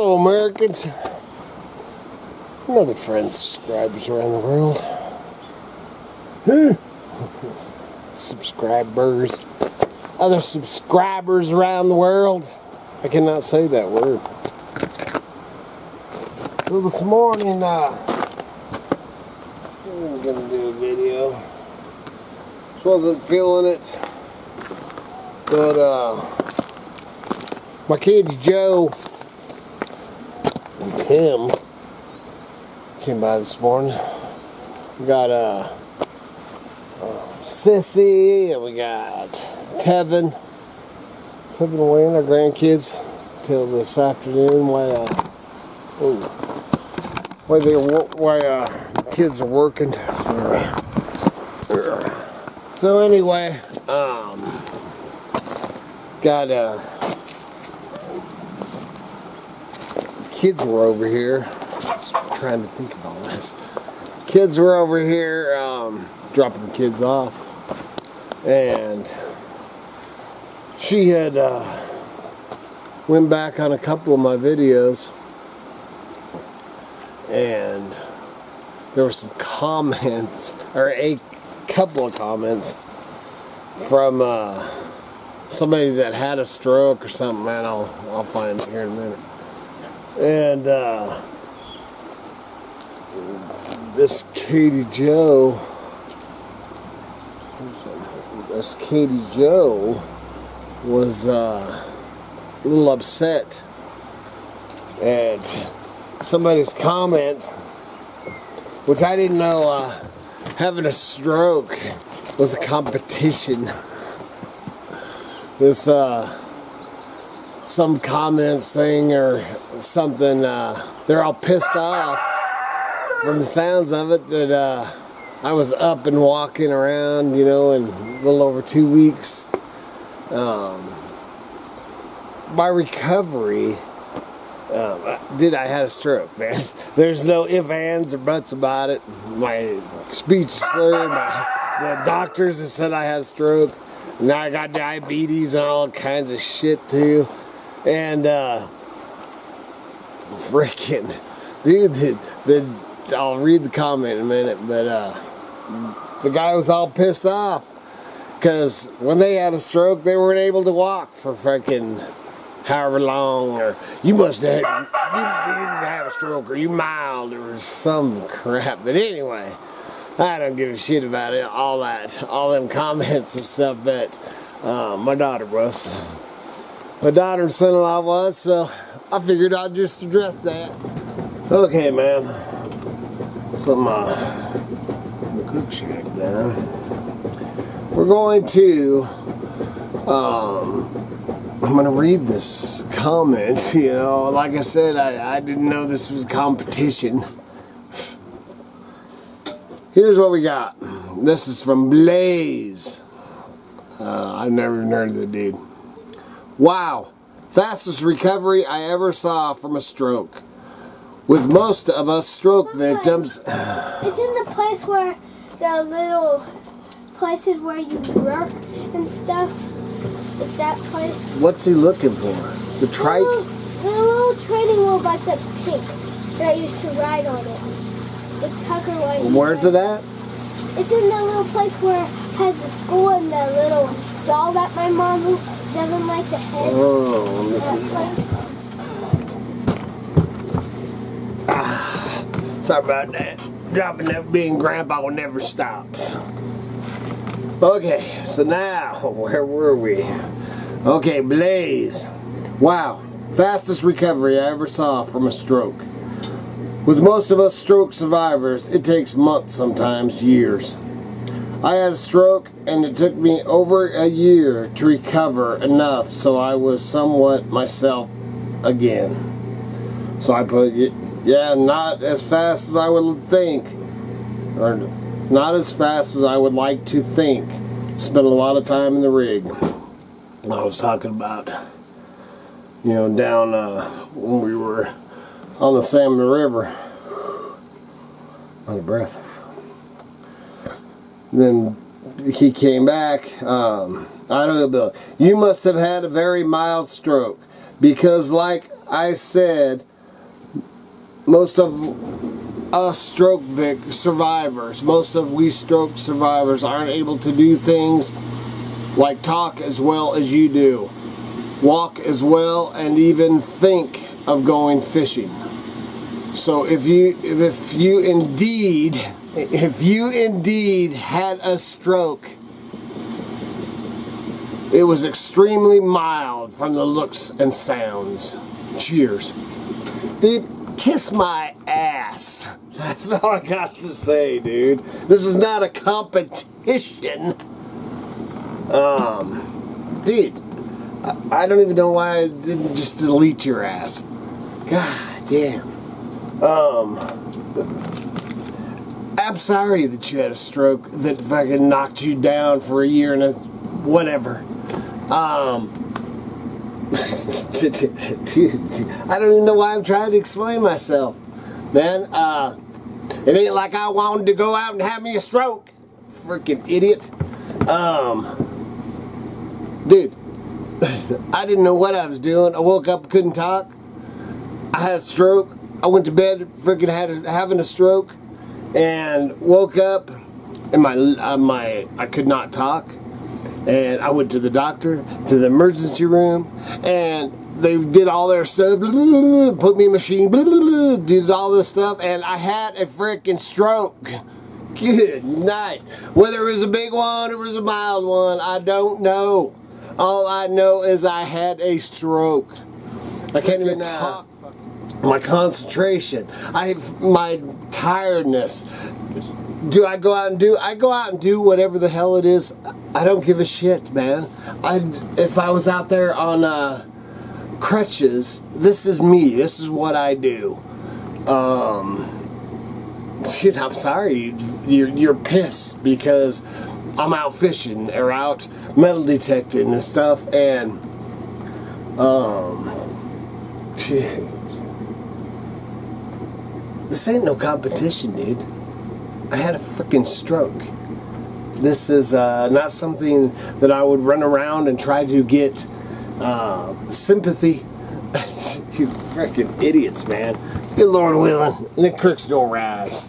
Hello, Americans, and other friends, subscribers around the world. Subscribers, other subscribers around the world. I cannot say that word. So this morning, I'm gonna do a video. Just wasn't feeling it, but my kids Joe and Tim came by this morning. We got Sissy and we got Tevin away in our grandkids till this afternoon while kids are working. So anyway, got kids were over here. Trying to think of all this. Kids were over here dropping the kids off, and she had went back on a couple of my videos, and there were some comments, or a couple of comments from somebody that had a stroke or something. Man, I'll find it here in a minute. And this Katie Joe was a little upset at somebody's comment, which I didn't know having a stroke was a competition. This some comments thing or something, they're all pissed off from the sounds of it that I was up and walking around, you know, in a little over 2 weeks. My recovery, I had a stroke, man. There's no ifs, ands, or buts about it. My speech is slurred. The doctors have said I had a stroke. Now I got diabetes and all kinds of shit too. And freaking dude, I'll read the comment in a minute, but the guy was all pissed off because when they had a stroke, they weren't able to walk for freaking however long, or you must have, you didn't have a stroke, or you mild, or some crap. But anyway, I don't give a shit about it, all them comments and stuff. But my daughter and son-in-law was, so I figured I'd just address that. Okay, man. Some in the cook shack now. We're going to I'm gonna read this comment. You know, like I said, I didn't know this was competition. Here's what we got. This is from Blaze. I've never even heard of the dude. Wow, fastest recovery I ever saw from a stroke. With most of us stroke victims... It's in the place where the little places where you work and stuff. It's that place. What's he looking for? The trike? The little training wheel bike that's pink that I used to ride on it. The Tucker one. Where's it at? It's in the little place where it has the school and the little doll that my mom doesn't like the head. Oh, let me see. Sorry about that. Dropping that being grandpa never stops. Okay, so now, where were we? Okay, Blaze. Wow, fastest recovery I ever saw from a stroke. With most of us stroke survivors, it takes months, sometimes years. I had a stroke and it took me over a year to recover enough so I was somewhat myself again. So I put, yeah, not as fast as I would think, or not as fast as I would like to think. Spent a lot of time in the rig. And I was talking about, you know, down when we were on the Salmon River. Out of breath. Then he came back. Idaho Hillbilly, you must have had a very mild stroke because, like I said, most of us stroke survivors, most of we stroke survivors aren't able to do things like talk as well as you do, walk as well, and even think of going fishing. So if you indeed had a stroke, it was extremely mild from the looks and sounds. Cheers. Dude, kiss my ass. That's all I got to say, dude. This is not a competition. Dude, I don't even know why I didn't just delete your ass. God damn. I'm sorry that you had a stroke that fucking knocked you down for a year and whatever. Dude, I don't even know why I'm trying to explain myself, man. It ain't like I wanted to go out and have me a stroke, freaking idiot. Dude, I didn't know what I was doing. I woke up, couldn't talk. I had a stroke. I went to bed, freaking having a stroke, and woke up, and I could not talk. And I went to the doctor, to the emergency room, and they did all their stuff, blah, blah, blah, put me in a machine, blah, blah, blah, did all this stuff, and I had a freaking stroke. Good night. Whether it was a big one or it was a mild one, I don't know. All I know is I had a stroke. I can't even talk. My concentration, my tiredness. Do I go out and do? I go out and do whatever the hell it is. I don't give a shit, man. If I was out there on crutches, this is me. This is what I do. Dude, I'm sorry. You're pissed because I'm out fishing or out metal detecting and stuff, and dude, this ain't no competition, dude. I had a freaking stroke. This is not something that I would run around and try to get sympathy. You freaking idiots, man. Good Lord willing, the crooks don't rise.